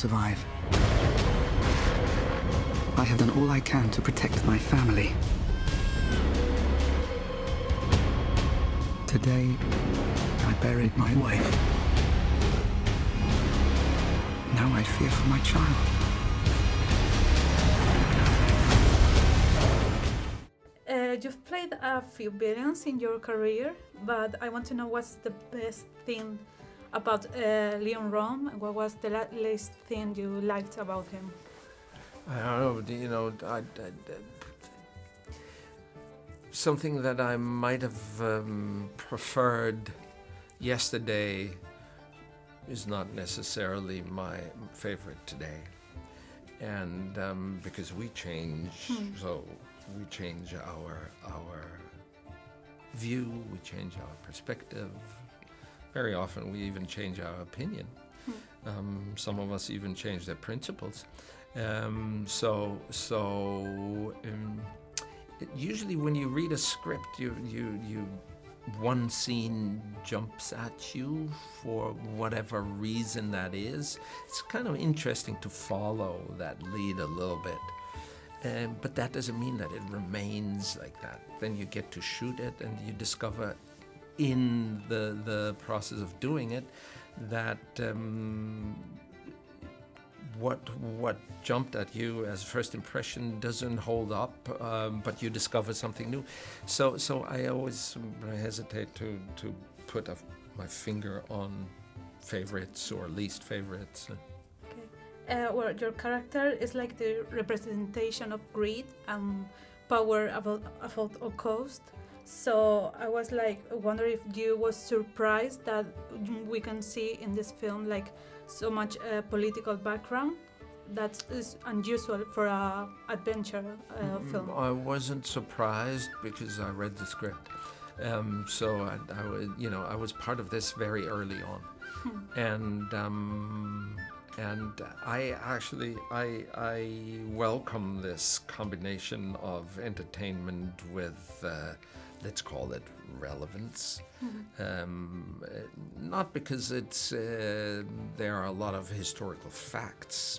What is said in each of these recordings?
survive. I have done all I can to protect my family. Today, I buried my wife. Now I fear for my child. You've played a few villains in your career, but I want to know what's the best thing about Leon Rom, and what was the latest thing you liked about him? I don't know, something that I might have preferred yesterday is not necessarily my favorite today. And because we change, so we change our view, we change our perspective. Very often we even change our opinion. Some of us even change their principles. Usually when you read a script, you one scene jumps at you for whatever reason that is. It's kind of interesting to follow that lead a little bit. But that doesn't mean that it remains like that. Then you get to shoot it, and you discover in the process of doing it that what jumped at you as first impression doesn't hold up, but you discover something new. So I always hesitate to put my finger on favorites or least favorites. Well, your character is like the representation of greed and power about all cost. So I was like wondering if you was surprised that we can see in this film like so much political background that is unusual for a adventure film. I wasn't surprised because I read the script. So I was part of this very early on, and I actually welcome this combination of entertainment with let's call it relevance. Not because it's there are a lot of historical facts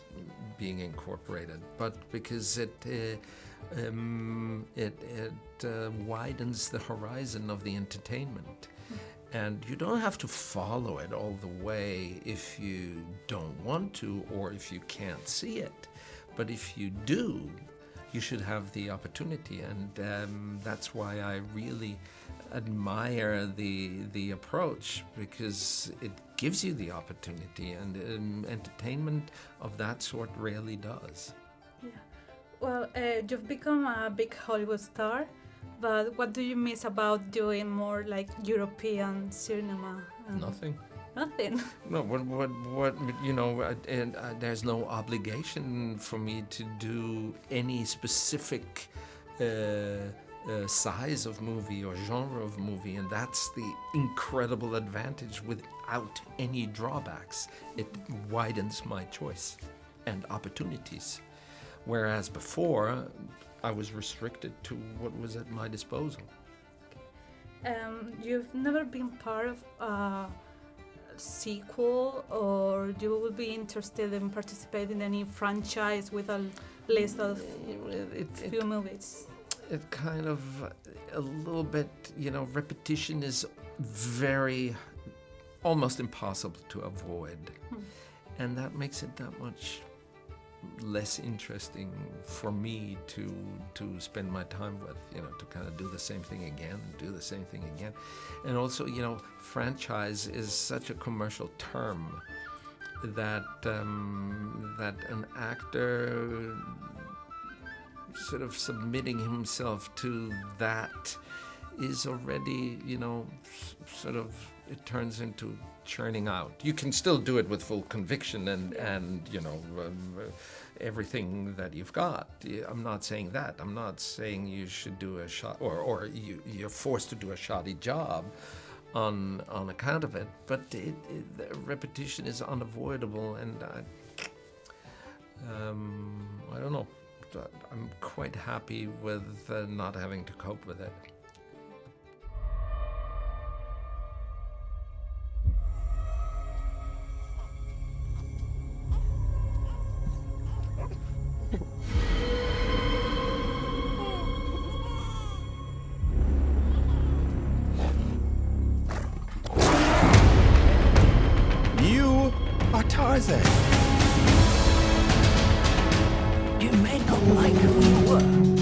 being incorporated, but because it widens the horizon of the entertainment. And you don't have to follow it all the way if you don't want to or if you can't see it. But if you do, you should have the opportunity. And that's why I really admire the approach, because it gives you the opportunity, and entertainment of that sort rarely does. Yeah. Well, you've become a big Hollywood star. But what do you miss about doing more like European cinema? Nothing. Nothing. No, what and there's no obligation for me to do any specific size of movie or genre of movie, and that's the incredible advantage without any drawbacks. It widens my choice and opportunities. Whereas before, I was restricted to what was at my disposal. You've never been part of a sequel, or you will be interested in participating in any franchise with a list of few movies? It kind of, a little bit, repetition is very, almost impossible to avoid. And that makes it that much less interesting for me to spend my time with, to kind of do the same thing again, And also, franchise is such a commercial term that an actor sort of submitting himself to that is already, sort of, it turns into churning out. You can still do it with full conviction and everything that you've got. I'm not saying that. I'm not saying you should do a shot or you're forced to do a shoddy job on account of it. But the repetition is unavoidable, and I don't know. I'm quite happy with not having to cope with it. Tarzan. You may not like who you were,